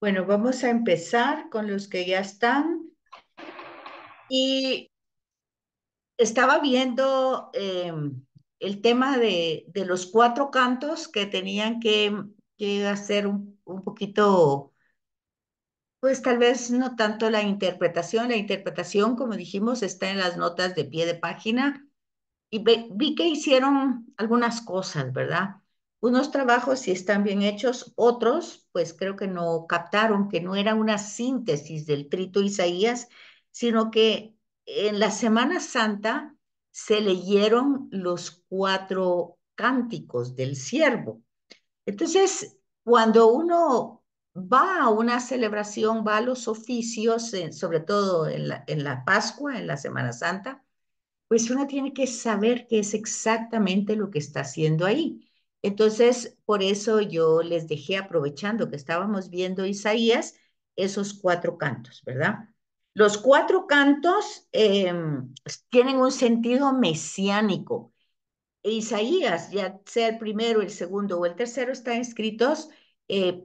Bueno, vamos a empezar con los que ya están. Y estaba viendo el tema de los cuatro cantos que tenían que hacer un poquito, pues tal vez no tanto la interpretación. La interpretación, como dijimos, está en las notas de pie de página. Y vi que hicieron algunas cosas, ¿verdad? Unos trabajos sí están bien hechos, otros pues creo que no captaron que no era una síntesis del Trito Isaías, sino que en la Semana Santa se leyeron los cuatro cánticos del siervo. Entonces, cuando uno va a una celebración, va a los oficios, sobre todo en la Pascua, en la Semana Santa, pues uno tiene que saber qué es exactamente lo que está haciendo ahí. Entonces, por eso yo les dejé, aprovechando que estábamos viendo Isaías, esos cuatro cantos, ¿verdad? Los cuatro cantos tienen un sentido mesiánico. Isaías, ya sea el primero, el segundo o el tercero, están escritos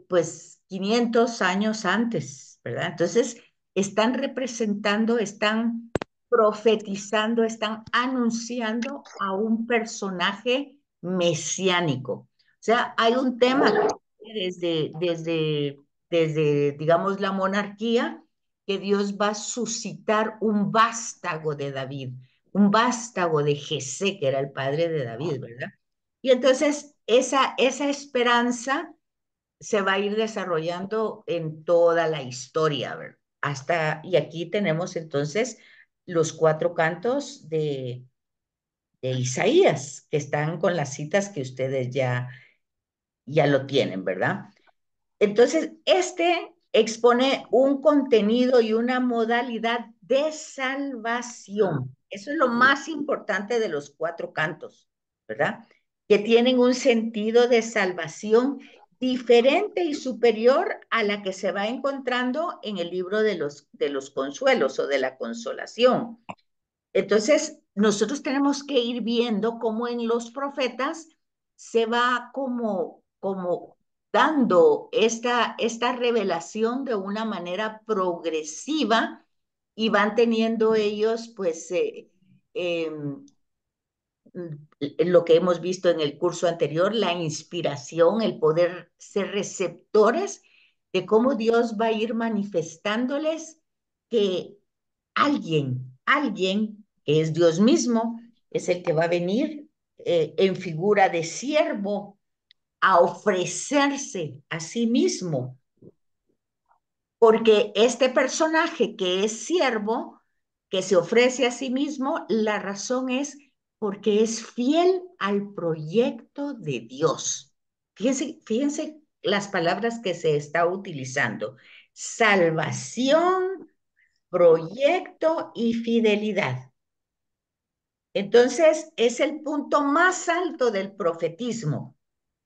pues 500 años antes, ¿verdad? Entonces, están representando, están profetizando, están anunciando a un personaje mesiánico. O sea, hay un tema desde, digamos, la monarquía, que Dios va a suscitar un vástago de David, un vástago de Jesé, que era el padre de David, ¿verdad? Y entonces esa esperanza se va a ir desarrollando en toda la historia, ¿verdad? Y aquí tenemos entonces los cuatro cantos de Isaías, que están con las citas que ustedes ya lo tienen, ¿verdad? Entonces, este expone un contenido y una modalidad de salvación. Eso es lo más importante de los cuatro cantos, ¿verdad? Que tienen un sentido de salvación diferente y superior a la que se va encontrando en el libro de los consuelos o de la consolación. Entonces, nosotros tenemos que ir viendo cómo en los profetas se va como dando esta revelación de una manera progresiva y van teniendo ellos, pues, eh, lo que hemos visto en el curso anterior, la inspiración, el poder ser receptores de cómo Dios va a ir manifestándoles que alguien que es Dios mismo, es el que va a venir en figura de siervo a ofrecerse a sí mismo, porque este personaje que es siervo, que se ofrece a sí mismo, la razón es porque es fiel al proyecto de Dios. Fíjense las palabras que se está utilizando: salvación, proyecto y fidelidad. Entonces, es el punto más alto del profetismo.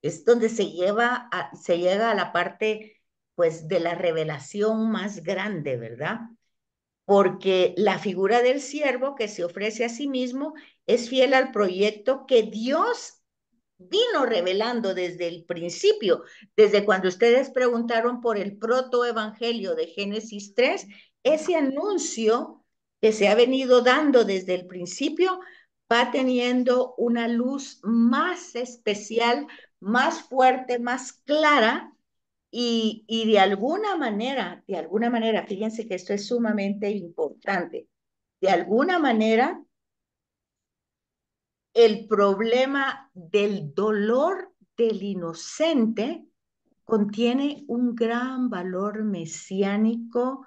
Es donde se llega a la parte, pues, de la revelación más grande, ¿verdad? Porque la figura del siervo que se ofrece a sí mismo es fiel al proyecto que Dios vino revelando desde el principio, desde cuando ustedes preguntaron por el protoevangelio de Génesis 3, ese anuncio que se ha venido dando desde el principio va teniendo una luz más especial, más fuerte, más clara, y de alguna manera, fíjense que esto es sumamente importante, de alguna manera el problema del dolor del inocente contiene un gran valor mesiánico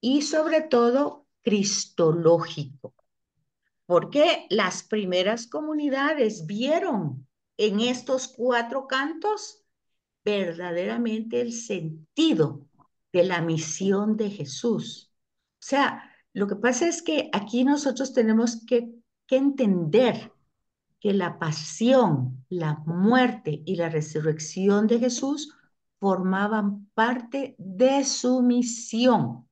y sobre todo cristológico, porque las primeras comunidades vieron en estos cuatro cantos verdaderamente el sentido de la misión de Jesús. O sea, lo que pasa es que aquí nosotros tenemos que entender que la pasión, la muerte y la resurrección de Jesús formaban parte de su misión.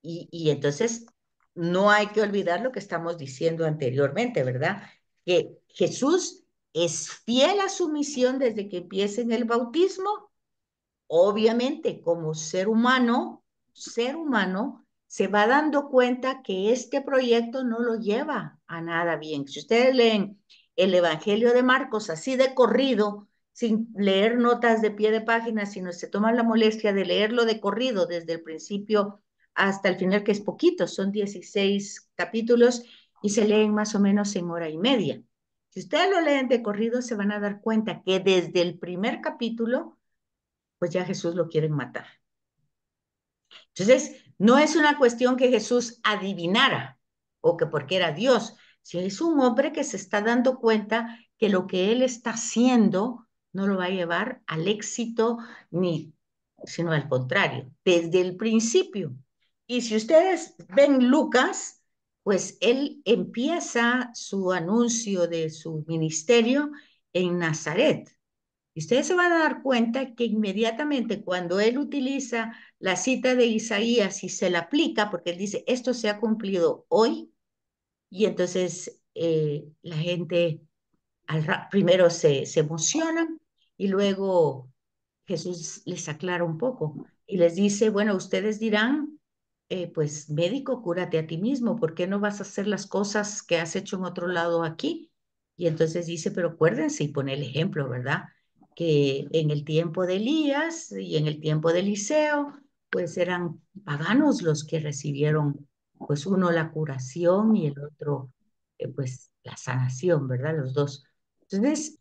Y entonces no hay que olvidar lo que estamos diciendo anteriormente, ¿verdad? Que Jesús es fiel a su misión desde que empieza en el bautismo obviamente como ser humano, se va dando cuenta que este proyecto no lo lleva a nada bien. Si ustedes leen el Evangelio de Marcos así de corrido, sin leer notas de pie de página, sino se toman la molestia de leerlo de corrido desde el principio hasta el final, que es poquito, son 16 capítulos y se leen más o menos en hora y media. Si ustedes lo leen de corrido, se van a dar cuenta que desde el primer capítulo, pues ya Jesús lo quieren matar. Entonces, no es una cuestión que Jesús adivinara o que porque era Dios, si es un hombre que se está dando cuenta que lo que él está haciendo no lo va a llevar al éxito ni, sino al contrario, desde el principio. Y si ustedes ven Lucas, pues él empieza su anuncio de su ministerio en Nazaret. Y ustedes se van a dar cuenta que inmediatamente cuando él utiliza la cita de Isaías y se la aplica, porque él dice, esto se ha cumplido hoy, y entonces la gente primero se emocionan y luego Jesús les aclara un poco y les dice, bueno, ustedes dirán, pues médico, cúrate a ti mismo, ¿por qué no vas a hacer las cosas que has hecho en otro lado aquí? Y entonces dice, pero acuérdense y pone el ejemplo, ¿verdad? Que en el tiempo de Elías y en el tiempo de Eliseo, pues eran paganos los que recibieron, pues uno la curación y el otro, pues la sanación, ¿verdad? Los dos. Entonces,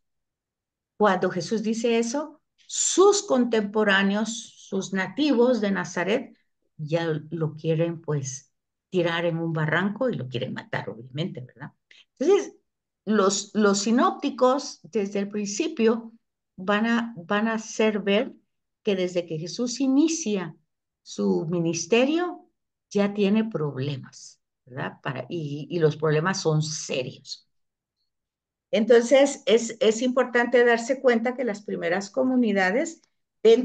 cuando Jesús dice eso, sus contemporáneos, sus nativos de Nazaret, ya lo quieren pues tirar en un barranco y lo quieren matar, obviamente, ¿verdad? Entonces, los sinópticos desde el principio van a hacer ver que desde que Jesús inicia su ministerio, ya tiene problemas, ¿verdad? Y los problemas son serios. Entonces, es importante darse cuenta que las primeras comunidades ven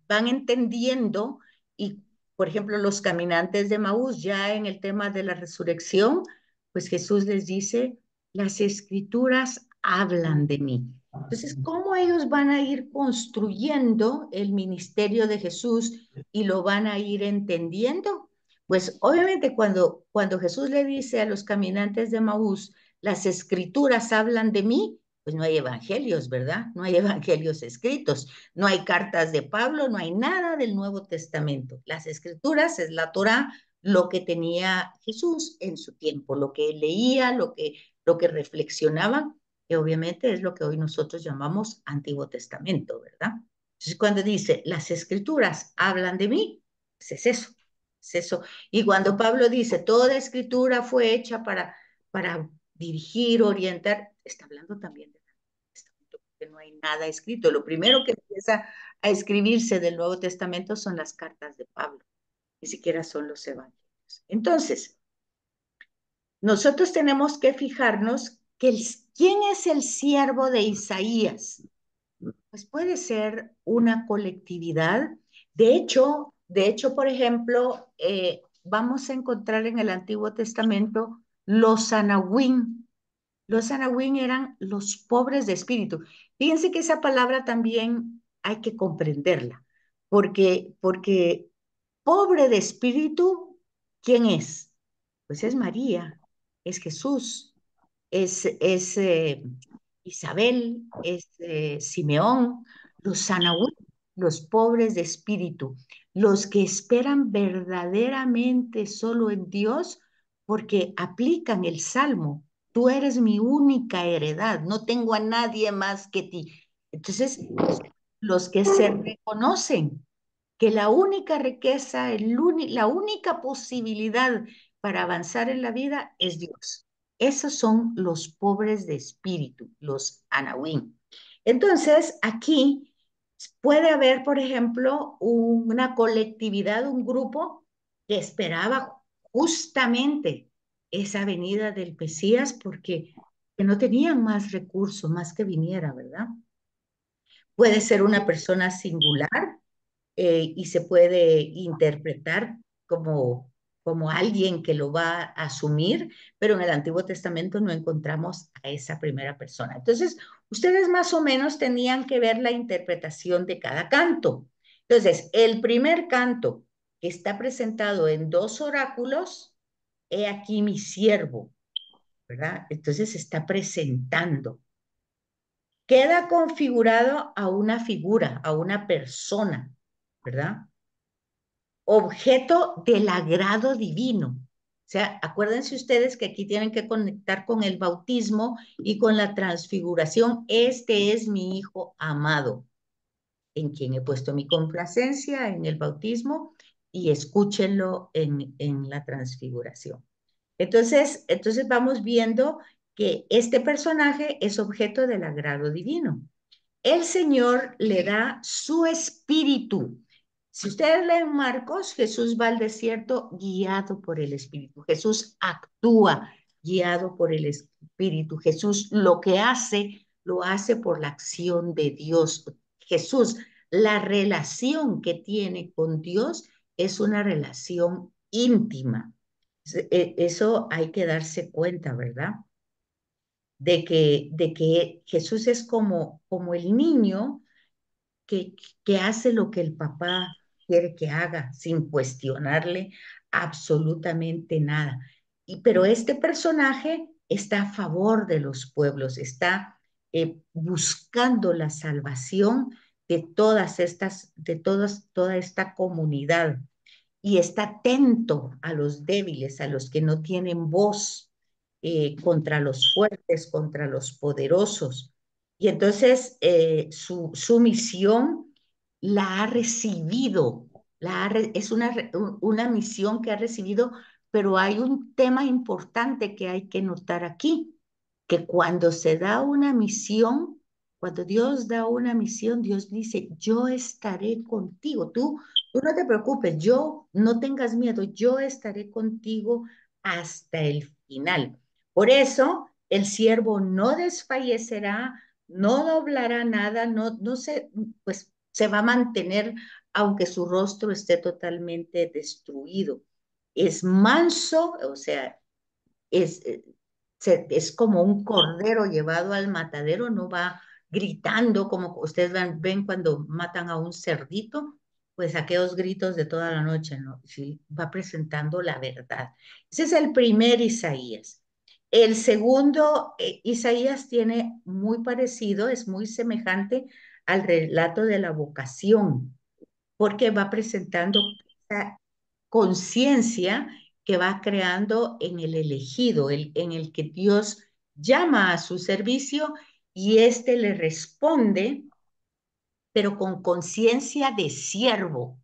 van entendiendo y, por ejemplo, los caminantes de Maús, ya en el tema de la resurrección, pues Jesús les dice, las escrituras hablan de mí. Entonces, ¿cómo ellos van a ir construyendo el ministerio de Jesús y lo van a ir entendiendo? Pues obviamente cuando Jesús le dice a los caminantes de Maús, las escrituras hablan de mí, pues no hay evangelios, ¿verdad? No hay evangelios escritos. No hay cartas de Pablo, no hay nada del Nuevo Testamento. Las escrituras es la Torá, lo que tenía Jesús en su tiempo, lo que leía, lo que reflexionaba, que obviamente es lo que hoy nosotros llamamos Antiguo Testamento, ¿verdad? Entonces, cuando dice, las escrituras hablan de mí, pues es eso, es eso. Y cuando Pablo dice, toda escritura fue hecha para dirigir, orientar, está hablando también de que no hay nada escrito. Lo primero que empieza a escribirse del Nuevo Testamento son las cartas de Pablo, ni siquiera son los evangelios. Entonces, nosotros tenemos que fijarnos que quién es el siervo de Isaías. Pues puede ser una colectividad. De hecho, por ejemplo, vamos a encontrar en el Antiguo Testamento los anahuim. Los anahuim eran los pobres de espíritu. Fíjense que esa palabra también hay que comprenderla, porque pobre de espíritu, ¿quién es? Pues es María, es Jesús, es Isabel, es Simeón, los Sanaúl, los pobres de espíritu, los que esperan verdaderamente solo en Dios porque aplican el Salmo. Tú eres mi única heredad, no tengo a nadie más que ti. Entonces, los que se reconocen que la única riqueza, la única posibilidad para avanzar en la vida es Dios. Esos son los pobres de espíritu, los anahuim. Entonces, aquí puede haber, por ejemplo, una colectividad, un grupo que esperaba justamente esa venida del Mesías porque que no tenían más recursos, más que viniera, ¿verdad? Puede ser una persona singular y se puede interpretar como, como alguien que lo va a asumir, pero en el Antiguo Testamento no encontramos a esa primera persona. Entonces, ustedes más o menos tenían que ver la interpretación de cada canto. Entonces, el primer canto que está presentado en dos oráculos, he aquí mi siervo, ¿verdad? Entonces se está presentando. Queda configurado a una figura, a una persona, ¿verdad? Objeto del agrado divino. O sea, acuérdense ustedes que aquí tienen que conectar con el bautismo y con la transfiguración. Este es mi hijo amado, en quien he puesto mi complacencia en el bautismo y escúchenlo en la transfiguración. Entonces vamos viendo que este personaje es objeto del agrado divino. El Señor le da su espíritu. Si ustedes leen Marcos, Jesús va al desierto guiado por el Espíritu. Jesús actúa guiado por el Espíritu. Jesús lo que hace, lo hace por la acción de Dios. Jesús, la relación que tiene con Dios es una relación íntima. Eso hay que darse cuenta, ¿verdad? De que Jesús es como el niño que, que hace lo que el papá quiere que haga sin cuestionarle absolutamente nada. Pero este personaje está a favor de los pueblos, está buscando la salvación de toda esta comunidad y está atento a los débiles, a los que no tienen voz, contra los fuertes, contra los poderosos. Y entonces su misión la ha recibido, es una misión que ha recibido, pero hay un tema importante que hay que notar aquí, que cuando se da una misión, cuando Dios da una misión, Dios dice, yo estaré contigo, tú no te preocupes, no tengas miedo, yo estaré contigo hasta el final. Por eso el siervo no desfallecerá, no doblará nada, no se, pues se va a mantener aunque su rostro esté totalmente destruido. Es manso, o sea, es, es como un cordero llevado al matadero, no va gritando como ustedes ven cuando matan a un cerdito, pues aquellos gritos de toda la noche, ¿no? Sí, va presentando la verdad. Ese es el primer Isaías. El segundo, Isaías tiene muy parecido, es muy semejante al relato de la vocación, porque va presentando esa conciencia que va creando en el elegido, en el que Dios llama a su servicio y éste le responde, pero con conciencia de siervo.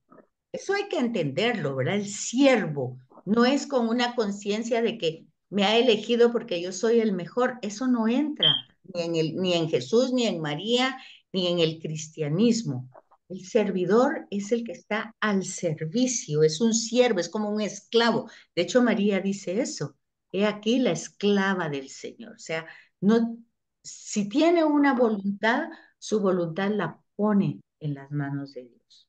Eso hay que entenderlo, ¿verdad? El siervo no es con una conciencia de que me ha elegido porque yo soy el mejor. Eso no entra ni en Jesús, ni en María, ni en el cristianismo. El servidor es el que está al servicio, es un siervo, es como un esclavo. De hecho, María dice eso. He aquí la esclava del Señor. O sea, no, si tiene una voluntad, su voluntad la pone en las manos de Dios.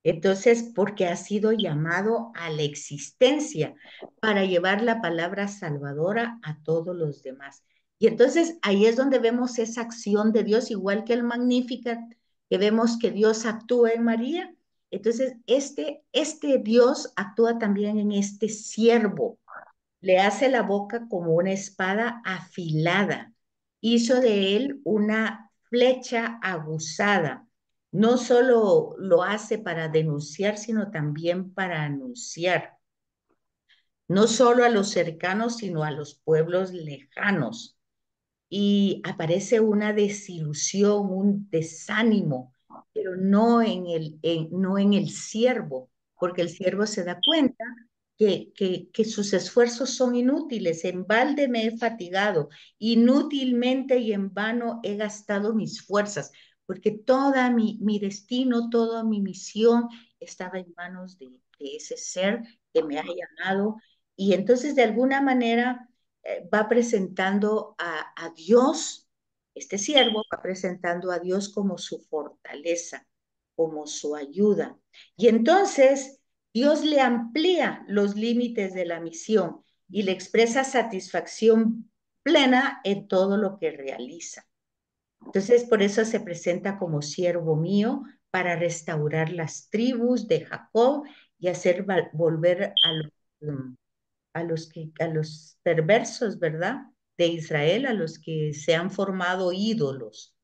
Entonces, porque ha sido llamado a la existencia para llevar la palabra salvadora a todos los demás. Y entonces ahí es donde vemos esa acción de Dios, igual que el Magnificat, que vemos que Dios actúa en María. Entonces, este Dios actúa también en este siervo, le hace la boca como una espada afilada, hizo de él una flecha aguzada. No solo lo hace para denunciar, sino también para anunciar, no solo a los cercanos, sino a los pueblos lejanos. Y aparece una desilusión, un desánimo, pero no en el siervo, porque el siervo se da cuenta que sus esfuerzos son inútiles. En balde me he fatigado, inútilmente y en vano he gastado mis fuerzas, porque toda mi destino, toda mi misión estaba en manos de ese ser que me ha llamado. Y entonces, de alguna manera, va presentando a Dios, este siervo va presentando a Dios como su fortaleza, como su ayuda. Y entonces Dios le amplía los límites de la misión y le expresa satisfacción plena en todo lo que realiza. Entonces, por eso se presenta como siervo mío para restaurar las tribus de Jacob y hacer volver a los perversos, ¿verdad? De Israel, a los que se han formado ídolos,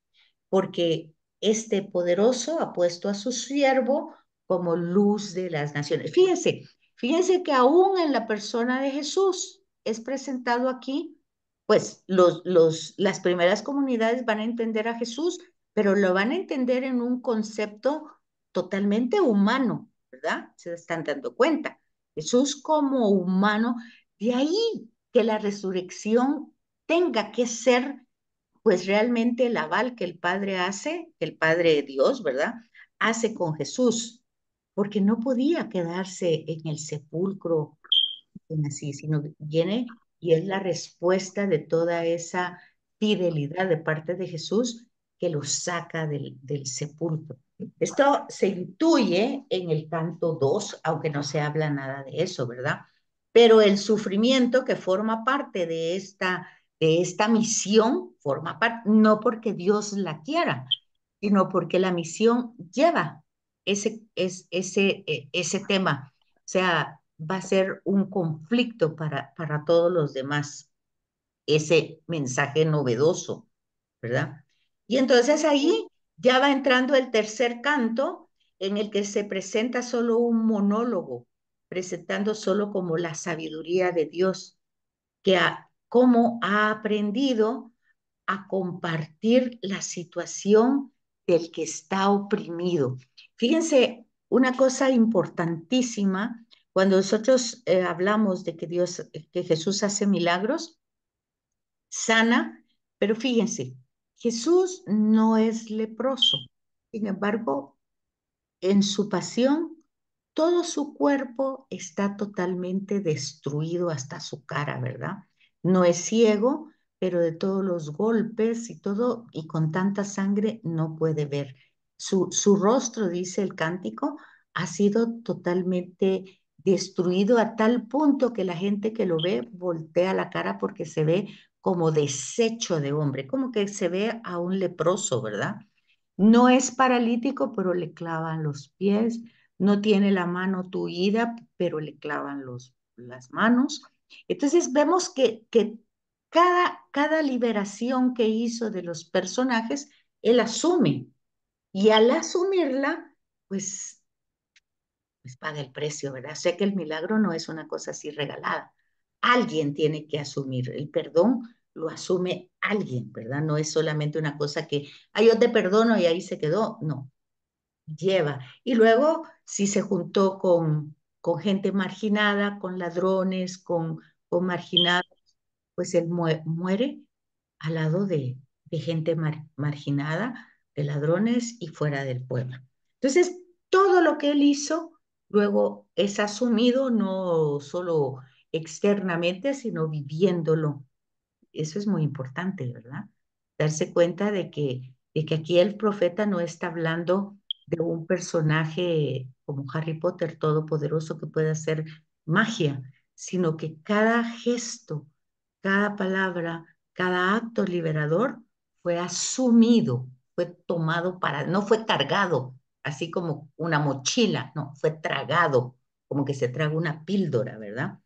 porque este poderoso ha puesto a su siervo como luz de las naciones. Fíjense que aún en la persona de Jesús es presentado aquí, pues las primeras comunidades van a entender a Jesús, pero lo van a entender en un concepto totalmente humano, ¿verdad? Se están dando cuenta. Jesús como humano, de ahí que la resurrección tenga que ser pues realmente el aval que el Padre hace, que el Padre de Dios, ¿verdad? Hace con Jesús, porque no podía quedarse en el sepulcro así, sino que viene y es la respuesta de toda esa fidelidad de parte de Jesús que lo saca del sepulcro. Esto se intuye en el canto 2, aunque no se habla nada de eso, ¿verdad? Pero el sufrimiento que forma parte de esta misión, forma parte, no porque Dios la quiera, sino porque la misión lleva ese tema. O sea, va a ser un conflicto para todos los demás, ese mensaje novedoso, ¿verdad? Y entonces ahí ya va entrando el tercer canto en el que se presenta solo un monólogo, presentando solo como la sabiduría de Dios, cómo ha aprendido a compartir la situación del que está oprimido. Fíjense, una cosa importantísima, cuando nosotros hablamos de que que Jesús hace milagros, sana, pero fíjense, Jesús no es leproso. Sin embargo, en su pasión, todo su cuerpo está totalmente destruido hasta su cara, ¿verdad? No es ciego, pero de todos los golpes y todo, y con tanta sangre no puede ver. Su rostro, dice el cántico, ha sido totalmente destruido a tal punto que la gente que lo ve voltea la cara porque se ve como desecho de hombre, como que se ve a un leproso, ¿verdad? No es paralítico, pero le clavan los pies. No tiene la mano tuida, pero le clavan las manos. Entonces vemos que cada liberación que hizo de los personajes, él asume. Y al asumirla, pues, pues paga el precio, ¿verdad? Sé que el milagro no es una cosa así regalada. Alguien tiene que asumir el perdón, lo asume alguien, ¿verdad? No es solamente una cosa que, ay, yo te perdono y ahí se quedó. No, lleva. Y luego, si se juntó con gente marginada, con ladrones, con marginados, pues él muere al lado de gente marginada, de ladrones y fuera del pueblo. Entonces, todo lo que él hizo luego es asumido no solo externamente, sino viviéndolo. Eso es muy importante, ¿verdad? Darse cuenta de que aquí el profeta no está hablando de un personaje como Harry Potter todopoderoso que puede hacer magia, sino que cada gesto, cada palabra, cada acto liberador fue asumido, fue tomado no fue cargado, así como una mochila, no, fue tragado, como que se traga una píldora, ¿verdad?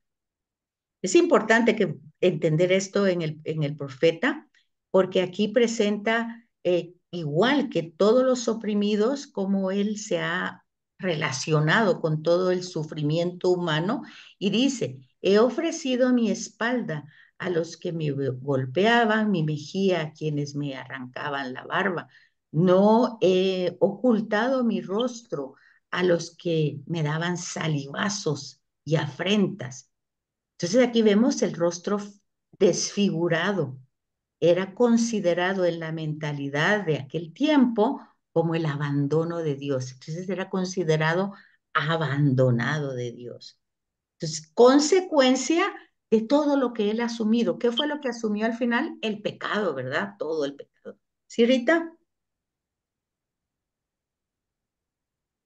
Es importante que entender esto en el profeta, porque aquí presenta igual que todos los oprimidos, cómo él se ha relacionado con todo el sufrimiento humano y dice, he ofrecido mi espalda a los que me golpeaban, mi mejilla a quienes me arrancaban la barba. No he ocultado mi rostro a los que me daban salivazos y afrentas. Entonces aquí vemos el rostro desfigurado. Era considerado en la mentalidad de aquel tiempo como el abandono de Dios. Entonces era considerado abandonado de Dios. Entonces, consecuencia de todo lo que él ha asumido. ¿Qué fue lo que asumió al final? El pecado, ¿verdad? Todo el pecado. ¿Sí, Rita?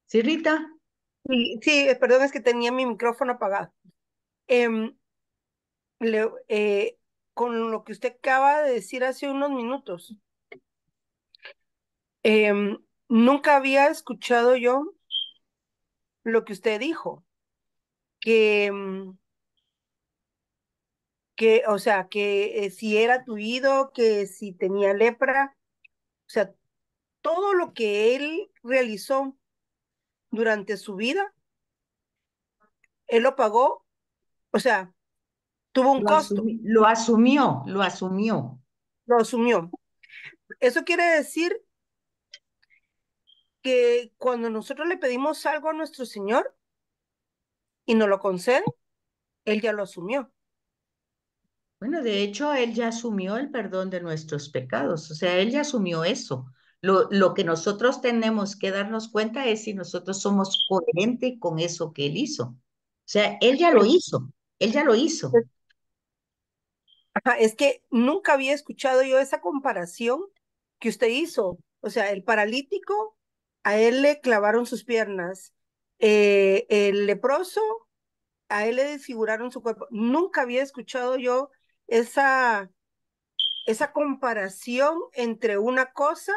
¿Sí, Rita? Y, sí, perdón, es que tenía mi micrófono apagado. Em, le- eh, con lo que usted acaba de decir hace unos minutos, nunca había escuchado yo lo que usted dijo, que, o sea, que si era tuido, que si tenía lepra, o sea, todo lo que él realizó durante su vida, él lo pagó, o sea, tuvo un costo, Lo asumió. lo asumió. Eso quiere decir que cuando nosotros le pedimos algo a nuestro Señor y nos lo concede, Él ya lo asumió. Bueno, de hecho, él ya asumió el perdón de nuestros pecados, o sea, él ya asumió eso. Lo que nosotros tenemos que darnos cuenta es si nosotros somos coherentes con eso que él hizo. O sea, él ya lo Es, hizo, él ya lo hizo. es- ajá, es que nunca había escuchado yo esa comparación que usted hizo. O sea, el paralítico, a él le clavaron sus piernas. El leproso, a él le desfiguraron su cuerpo. Nunca había escuchado yo esa, esa comparación entre una cosa,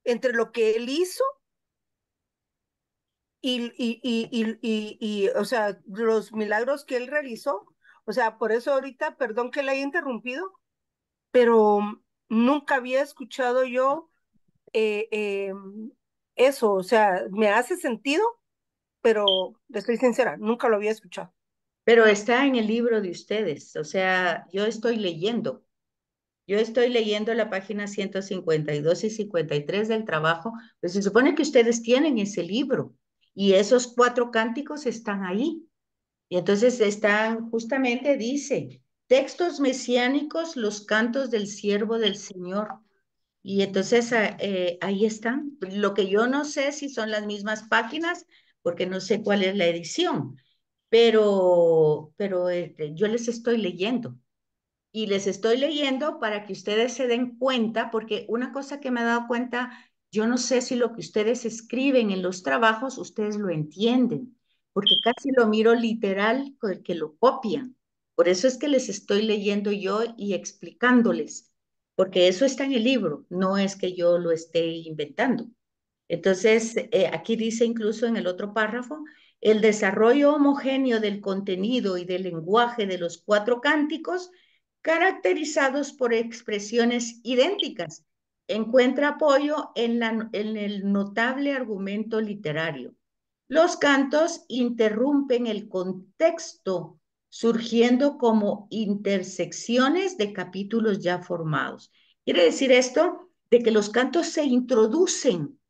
entre lo que él hizo o sea, los milagros que él realizó. O sea, por eso ahorita, perdón que le haya interrumpido, pero nunca había escuchado yo eh, eh, eso. O sea, me hace sentido, pero le estoy sincera, nunca lo había escuchado. Pero está en el libro de ustedes, o sea, yo estoy leyendo la página 152 y 53 del trabajo, pues se supone que ustedes tienen ese libro y esos cuatro cánticos están ahí. Y entonces están, justamente dice, textos mesiánicos, los cantos del siervo del Señor. Y entonces ahí están. Lo que yo no sé si son las mismas páginas, porque no sé cuál es la edición, pero yo les estoy leyendo. Y les estoy leyendo para que ustedes se den cuenta, porque una cosa que me he dado cuenta, yo no sé si lo que ustedes escriben en los trabajos, ustedes lo entienden, porque casi lo miro literal con el que lo copian. Por eso es que les estoy leyendo yo y explicándoles, porque eso está en el libro, no es que yo lo esté inventando. Entonces, aquí dice incluso en el otro párrafo, el desarrollo homogéneo del contenido y del lenguaje de los cuatro cánticos, caracterizados por expresiones idénticas, encuentra apoyo en el notable argumento literario. Los cantos interrumpen el contexto, surgiendo como intersecciones de capítulos ya formados. Quiere decir esto de que los cantos se introducen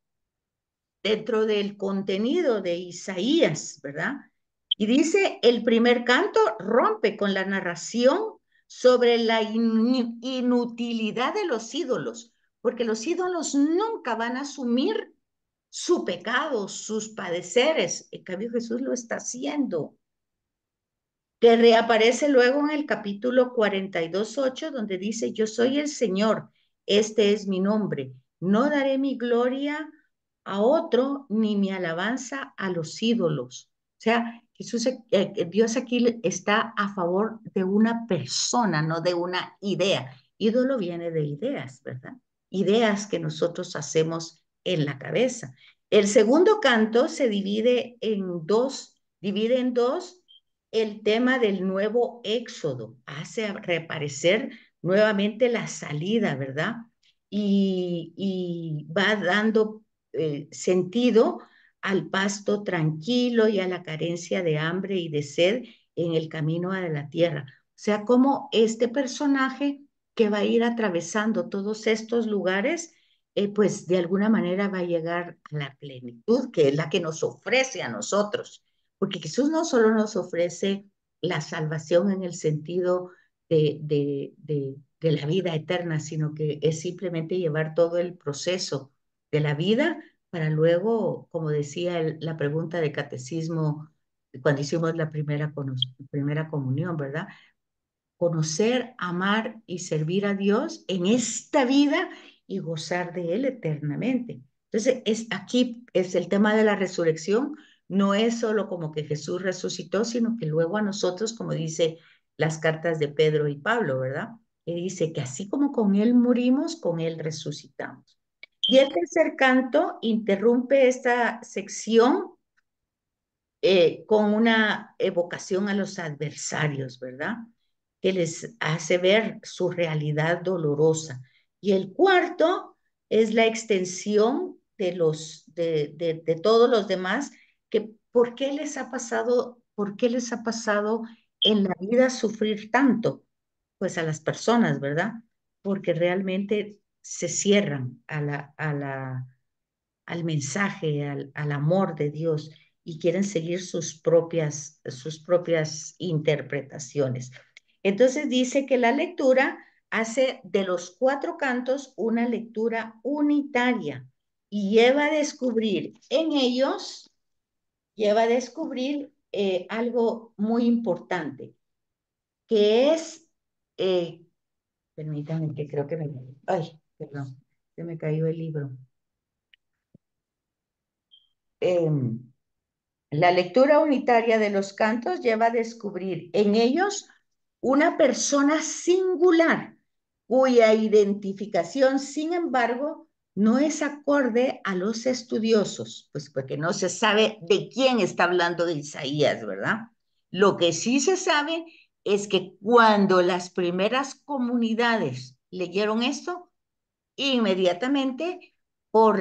dentro del contenido de Isaías, ¿verdad? Y dice, el primer canto rompe con la narración sobre la inutilidad de los ídolos, porque los ídolos nunca van a asumir su pecado, sus padeceres. En cambio, Jesús lo está haciendo, que reaparece luego en el capítulo 42:8, donde dice, yo soy el Señor, este es mi nombre, no daré mi gloria a otro ni mi alabanza a los ídolos. O sea, Jesús, Dios aquí está a favor de una persona, no de una idea. Ídolo viene de ideas, ¿verdad? Ideas que nosotros hacemos en la cabeza. El segundo canto se divide en dos el tema del nuevo éxodo, hace reaparecer nuevamente la salida, ¿verdad? Y va dando sentido al pasto tranquilo y a la carencia de hambre y de sed en el camino a la tierra. O sea, como este personaje que va a ir atravesando todos estos lugares, pues de alguna manera va a llegar a la plenitud, que es la que nos ofrece a nosotros. Porque Jesús no solo nos ofrece la salvación en el sentido de la vida eterna, sino que es simplemente llevar todo el proceso de la vida para luego, como decía la pregunta de catecismo cuando hicimos la primera comunión, ¿verdad? Conocer, amar y servir a Dios en esta vida y gozar de Él eternamente. Entonces, aquí es el tema de la resurrección, no es solo como que Jesús resucitó, sino que luego a nosotros, como dice las cartas de Pedro y Pablo, ¿verdad? Que dice que así como con Él morimos, con Él resucitamos. Y el tercer canto interrumpe esta sección con una evocación a los adversarios, ¿verdad? Que les hace ver su realidad dolorosa. Y el cuarto es la extensión de todos los demás, que por qué les ha pasado en la vida sufrir tanto, pues a las personas, ¿verdad? Porque realmente se cierran al mensaje, al amor de Dios y quieren seguir sus propias interpretaciones. Entonces dice que la lectura hace de los cuatro cantos una lectura unitaria y lleva a descubrir algo muy importante, que es, eh, permítanme que creo que ay, perdón, se me cayó el libro. Eh, La lectura unitaria de los cantos lleva a descubrir en ellos una persona singular, cuya identificación, sin embargo, no es acorde a los estudiosos, pues porque no se sabe de quién está hablando de Isaías, ¿verdad? Lo que sí se sabe es que cuando las primeras comunidades leyeron esto, inmediatamente por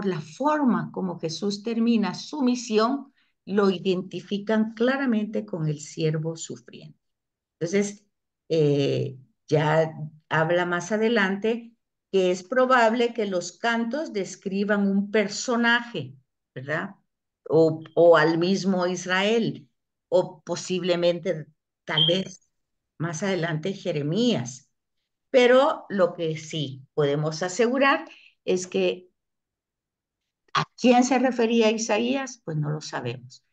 la forma como Jesús termina su misión, lo identifican claramente con el siervo sufriente. Entonces, ya habla más adelante que es probable que los cantos describan un personaje, ¿verdad? O al mismo Israel, o posiblemente, tal vez, más adelante Jeremías. Pero lo que sí podemos asegurar es que a quién se refería Isaías, pues no lo sabemos.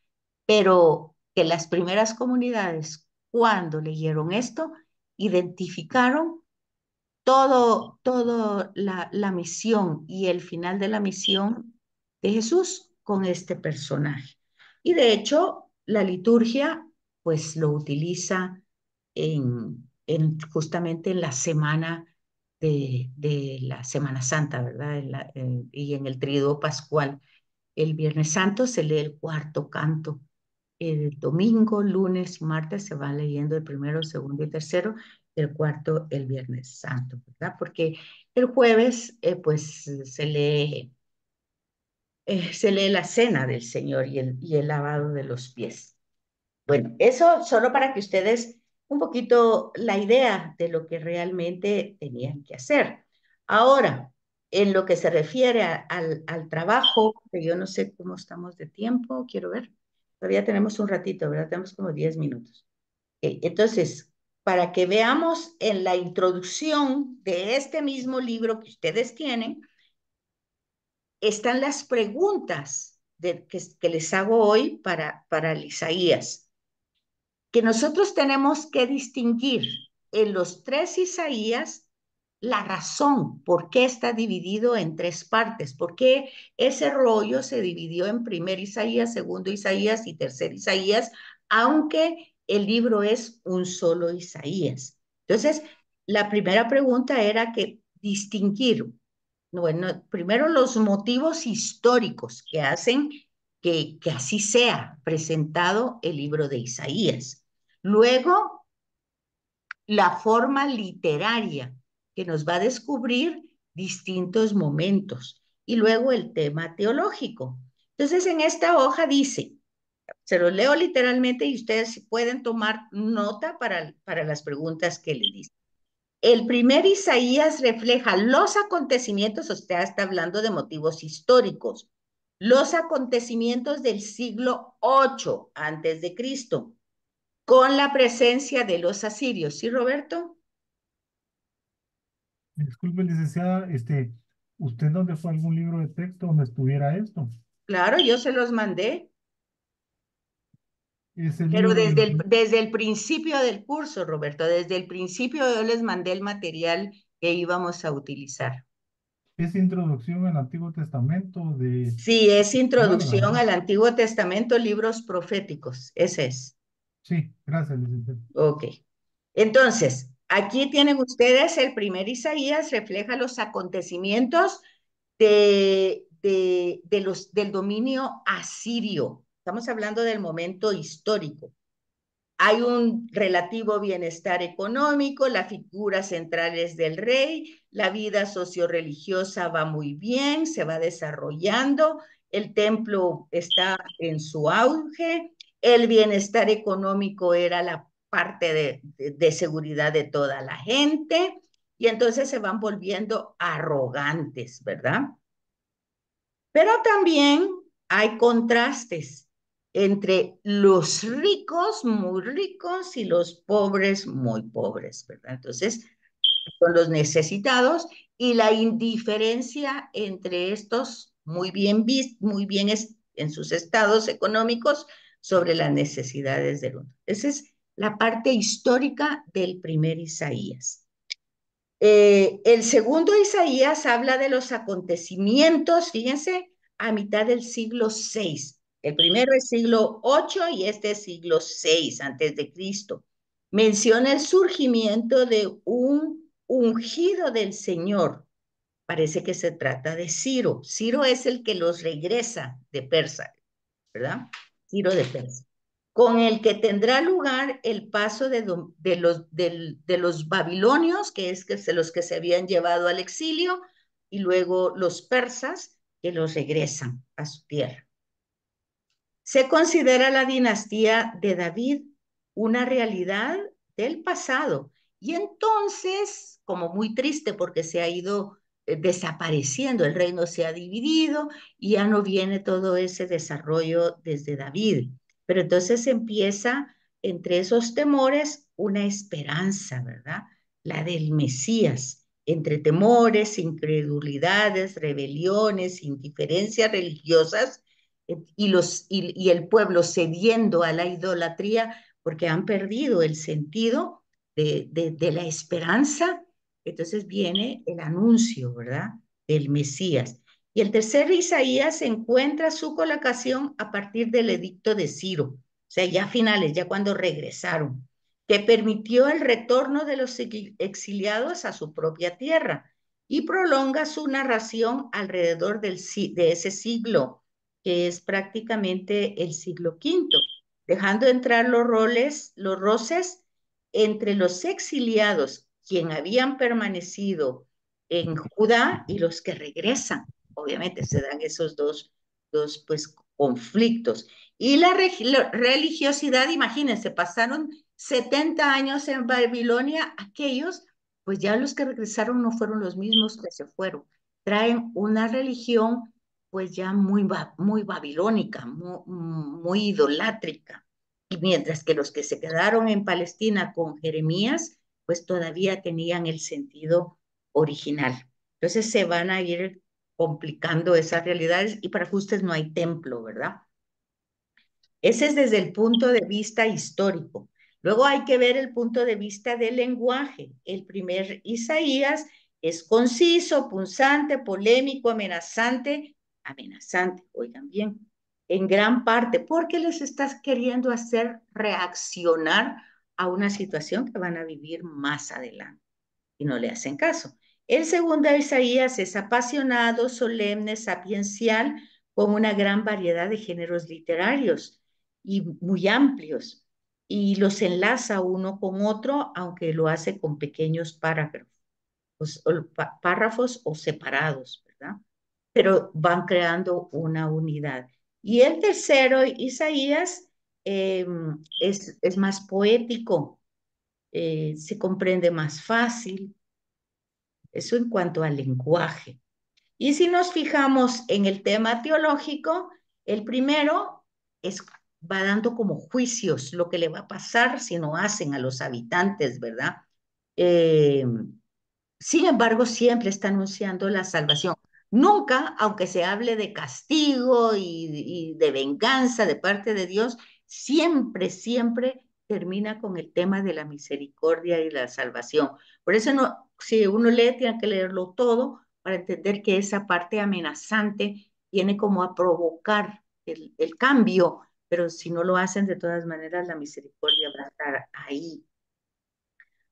Pero que las primeras comunidades, cuando leyeron esto, identificaron todo la misión y el final de la misión de Jesús con este personaje. Y de hecho, la liturgia, pues lo utiliza justamente en la semana de la Semana Santa, ¿verdad? Y en el Tríodo Pascual. El Viernes Santo se lee el cuarto canto. El domingo, lunes y martes se va leyendo el primero, segundo y tercero, el cuarto el Viernes Santo, ¿verdad? Porque el jueves, pues, se lee la cena del Señor y el lavado de los pies. Bueno, eso solo para que ustedes un poquito la idea de lo que realmente tenían que hacer. Ahora, en lo que se refiere al trabajo, que yo no sé cómo estamos de tiempo, quiero ver. Todavía tenemos un ratito, ¿verdad? Tenemos como 10 minutos. Entonces, para que veamos en la introducción de este mismo libro que ustedes tienen, están las preguntas que les hago hoy para Isaías, que nosotros tenemos que distinguir en los tres Isaías la razón por qué está dividido en tres partes, por qué ese rollo se dividió en primer Isaías, segundo Isaías y tercer Isaías, aunque el libro es un solo Isaías. Entonces, la primera pregunta era que distinguir, bueno, primero los motivos históricos que hacen que así sea presentado el libro de Isaías. Luego, la forma literaria que nos va a descubrir distintos momentos. Y luego el tema teológico. Entonces, en esta hoja dice, se lo leo literalmente y ustedes pueden tomar nota para las preguntas que le dicen. El primer Isaías refleja los acontecimientos, usted está hablando de motivos históricos, los acontecimientos del siglo 8 antes de Cristo, con la presencia de los asirios. ¿Sí, Roberto? Disculpe, licenciada, ¿usted dónde fue algún libro de texto donde estuviera esto? Claro, yo se los mandé, Ese pero libro, desde el principio del curso, Roberto, desde el principio yo les mandé el material que íbamos a utilizar. es introducción al Antiguo Testamento Sí, es de Álvaro, introducción ¿verdad? al Antiguo Testamento, libros proféticos. Ese es. Sí, gracias, licenciado. Ok. Entonces, aquí tienen ustedes el primer Isaías, refleja los acontecimientos del dominio asirio. Estamos hablando del momento histórico. Hay un relativo bienestar económico, la figura central es del rey, la vida socio-religiosa va muy bien, se va desarrollando, el templo está en su auge, el bienestar económico era la parte de seguridad de toda la gente, y entonces se van volviendo arrogantes, ¿verdad? Pero también hay contrastes entre los ricos, muy ricos, y los pobres, muy pobres, ¿verdad? Entonces, son los necesitados y la indiferencia entre estos muy bien en sus estados económicos sobre las necesidades del otro. Esa es la parte histórica del primer Isaías. El segundo Isaías habla de los acontecimientos, fíjense, a mitad del siglo VI. El primero es siglo VIII y este es siglo VI antes de Cristo. Menciona el surgimiento de un ungido del Señor. Parece que se trata de Ciro. Ciro es el que los regresa de Persa, ¿verdad? Ciro de Persia, con el que tendrá lugar el paso de los babilonios, que es los que se habían llevado al exilio, y luego los persas, que los regresan a su tierra. Se considera la dinastía de David una realidad del pasado. Y entonces, como muy triste porque se ha ido desapareciendo, el reino se ha dividido y ya no viene todo ese desarrollo desde David. Pero entonces empieza entre esos temores una esperanza, ¿verdad? La del Mesías, entre temores, incredulidades, rebeliones, indiferencias religiosas y el pueblo cediendo a la idolatría porque han perdido el sentido de la esperanza. Entonces viene el anuncio, ¿verdad? Del Mesías. Y el tercer Isaías encuentra su colocación a partir del edicto de Ciro, o sea, ya finales, ya cuando regresaron, que permitió el retorno de los exiliados a su propia tierra y prolonga su narración alrededor de ese siglo que es prácticamente el siglo V, dejando entrar los roces entre los exiliados, quien habían permanecido en Judá y los que regresan. Obviamente se dan esos dos pues, conflictos. Y la religiosidad, imagínense, pasaron 70 años en Babilonia, aquellos, pues ya los que regresaron no fueron los mismos que se fueron. Traen una religión pues ya muy babilónica, muy idolátrica. Y mientras que los que se quedaron en Palestina con Jeremías, pues todavía tenían el sentido original. Entonces se van a ir complicando esas realidades y para ajustes no hay templo, ¿verdad? Ese es desde el punto de vista histórico. Luego hay que ver el punto de vista del lenguaje. El primer Isaías es conciso, punzante, polémico, amenazante, oigan bien, en gran parte, porque les estás queriendo hacer reaccionar a una situación que van a vivir más adelante y no le hacen caso. El segundo Isaías es apasionado, solemne, sapiencial, con una gran variedad de géneros literarios y muy amplios, y los enlaza uno con otro, aunque lo hace con pequeños párrafos o separados, ¿verdad? Pero van creando una unidad. Y el tercero, Isaías, es más poético, se comprende más fácil, eso en cuanto al lenguaje. Y si nos fijamos en el tema teológico, el primero es, va dando como juicios lo que le va a pasar si no hacen a los habitantes, ¿verdad? Eh, Sin embargo, siempre está anunciando la salvación. Nunca, aunque se hable de castigo y de venganza de parte de Dios, siempre termina con el tema de la misericordia y la salvación. Por eso no, si uno lee, tiene que leerlo todo, para entender que esa parte amenazante viene como a provocar el cambio, pero si no lo hacen, de todas maneras, la misericordia va a estar ahí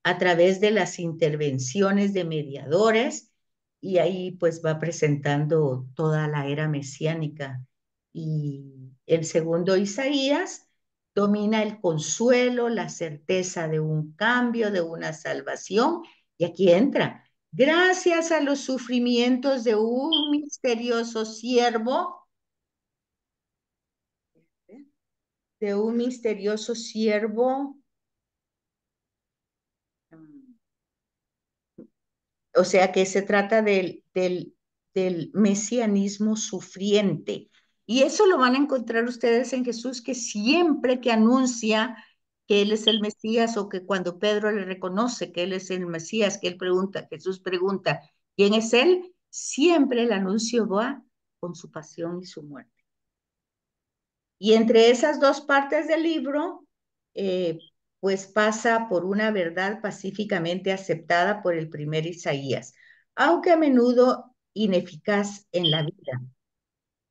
a través de las intervenciones de mediadores y ahí pues va presentando toda la era mesiánica. Y el segundo Isaías domina el consuelo, la certeza de un cambio, de una salvación. Y aquí entra, gracias a los sufrimientos de un misterioso siervo, de un misterioso siervo, o sea que se trata del mesianismo sufriente. Y eso lo van a encontrar ustedes en Jesús, que siempre que anuncia que Él es el Mesías o que cuando Pedro le reconoce que Él es el Mesías, que Él pregunta, Jesús pregunta, ¿quién es Él? Siempre el anuncio va con su pasión y su muerte. Y entre esas dos partes del libro, eh, pues pasa por una verdad pacíficamente aceptada por el primer Isaías, aunque a menudo ineficaz en la vida.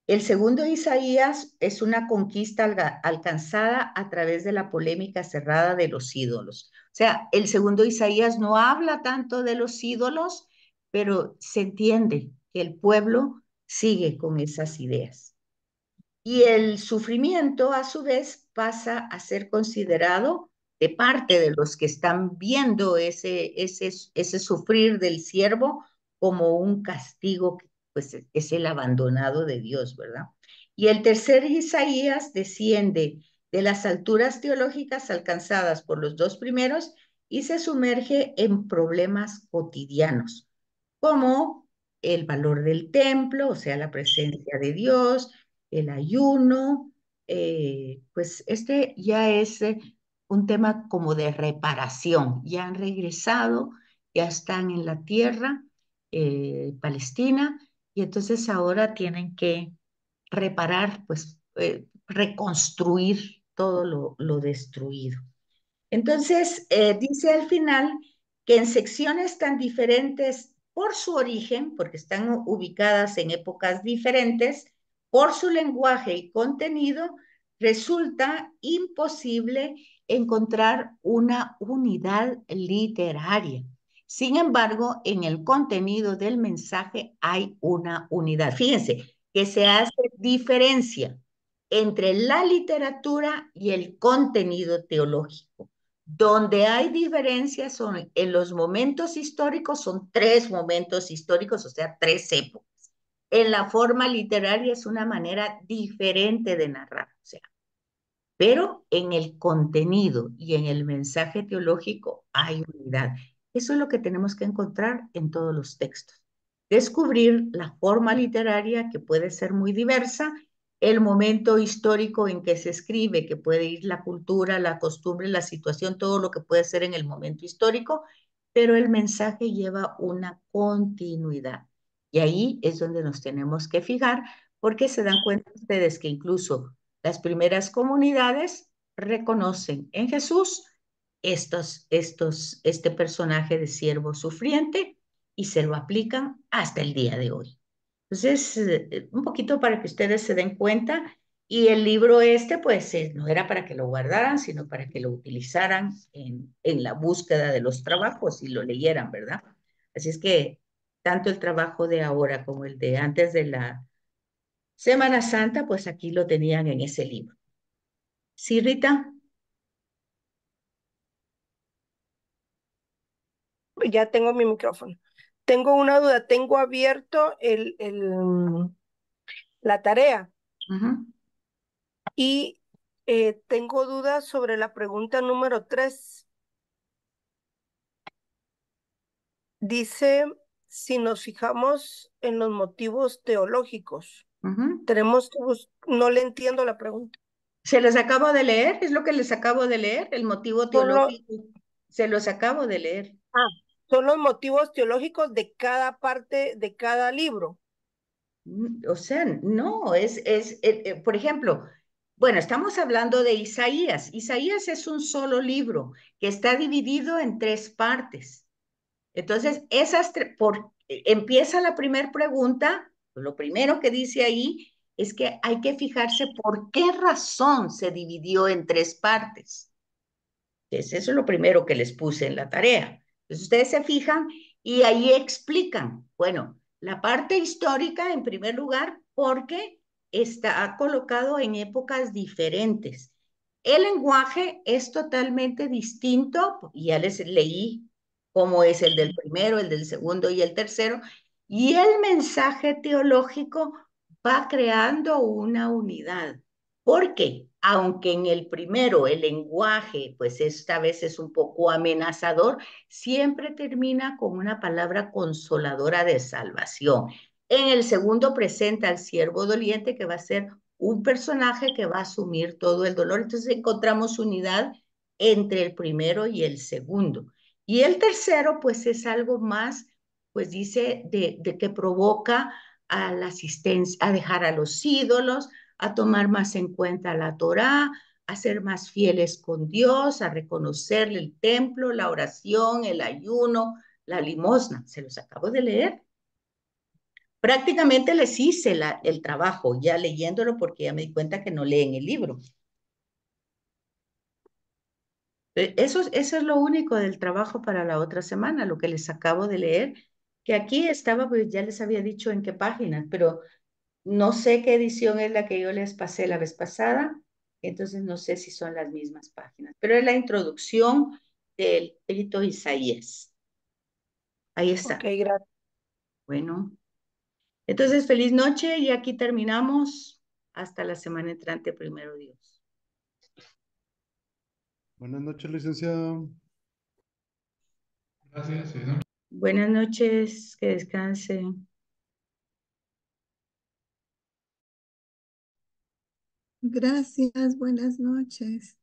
El segundo Isaías es una conquista alcanzada a través de la polémica cerrada de los ídolos. O sea, el segundo Isaías no habla tanto de los ídolos, pero se entiende que el pueblo sigue con esas ideas. Y el sufrimiento, a su vez, pasa a ser considerado de parte de los que están viendo ese sufrir del siervo como un castigo, pues es el abandonado de Dios, ¿verdad? Y el tercer Isaías desciende de las alturas teológicas alcanzadas por los dos primeros y se sumerge en problemas cotidianos, como el valor del templo, o sea, la presencia de Dios, el ayuno, pues este ya es un tema como de reparación. Ya han regresado, ya están en la tierra Palestina, y entonces ahora tienen que reparar, pues reconstruir todo lo destruido. Entonces, dice al final que en secciones tan diferentes por su origen, porque están ubicadas en épocas diferentes, por su lenguaje y contenido, resulta imposible encontrar una unidad literaria. Sin embargo, en el contenido del mensaje hay una unidad. Fíjense que se hace diferencia entre la literatura y el contenido teológico. Donde hay diferencias son en los momentos históricos, son tres momentos históricos, o sea, tres épocas. En la forma literaria es una manera diferente de narrar, o sea, pero en el contenido y en el mensaje teológico hay unidad. Eso es lo que tenemos que encontrar en todos los textos. Descubrir la forma literaria que puede ser muy diversa, el momento histórico en que se escribe, que puede ir la cultura, la costumbre, la situación, todo lo que puede ser en el momento histórico, pero el mensaje lleva una continuidad. Y ahí es donde nos tenemos que fijar, porque se dan cuenta ustedes que incluso las primeras comunidades reconocen en Jesús este personaje de siervo sufriente y se lo aplican hasta el día de hoy. Entonces, un poquito para que ustedes se den cuenta. Y el libro este, pues, no era para que lo guardaran, sino para que lo utilizaran en la búsqueda de los trabajos y lo leyeran, ¿verdad? Así es que tanto el trabajo de ahora como el de antes de la Semana Santa, pues aquí lo tenían en ese libro. Sí, Rita. Ya tengo mi micrófono. Tengo una duda, tengo abierto la tarea Ujú, y tengo dudas sobre la pregunta número 3. Dice, si nos fijamos en los motivos teológicos, ujú. tenemos que no le entiendo la pregunta. Se los acabo de leer, es lo que les acabo de leer, el motivo Son los, teológico. Se los acabo de leer. ah, son los motivos teológicos de cada parte de cada libro. O sea, no, por ejemplo, bueno, estamos hablando de Isaías. Isaías es un solo libro que está dividido en tres partes. Entonces, empieza la primera pregunta, lo primero que dice ahí es que hay que fijarse por qué razón se dividió en tres partes. Entonces, eso es lo primero que les puse en la tarea. Entonces, ustedes se fijan y ahí explican, bueno, la parte histórica en primer lugar, porque está colocado en épocas diferentes. El lenguaje es totalmente distinto, y ya les leí cómo es el del primero, el del segundo y el tercero, y el mensaje teológico va creando una unidad. Porque aunque en el primero el lenguaje, pues esta vez es un poco amenazador, siempre termina con una palabra consoladora de salvación. En el segundo presenta al siervo doliente, que va a ser un personaje que va a asumir todo el dolor. Entonces encontramos unidad entre el primero y el segundo. Y el tercero, pues es algo más, pues dice, de que provoca a la asistencia, a dejar a los ídolos, a tomar más en cuenta la Torá, a ser más fieles con Dios, a reconocer el templo, la oración, el ayuno, la limosna. Se los acabo de leer. Prácticamente les hice el trabajo ya leyéndolo porque ya me di cuenta que no leen el libro. Eso es lo único del trabajo para la otra semana, lo que les acabo de leer, que aquí estaba, pues ya les había dicho en qué páginas, pero no sé qué edición es la que yo les pasé la vez pasada, entonces no sé si son las mismas páginas, pero es la introducción del escrito Isaías. Ahí Ok, está. gracias. Bueno, entonces feliz noche y aquí terminamos. Hasta la semana entrante, primero Dios. Buenas noches, licenciado. Gracias, señor. Buenas noches, que descansen. Gracias, buenas noches.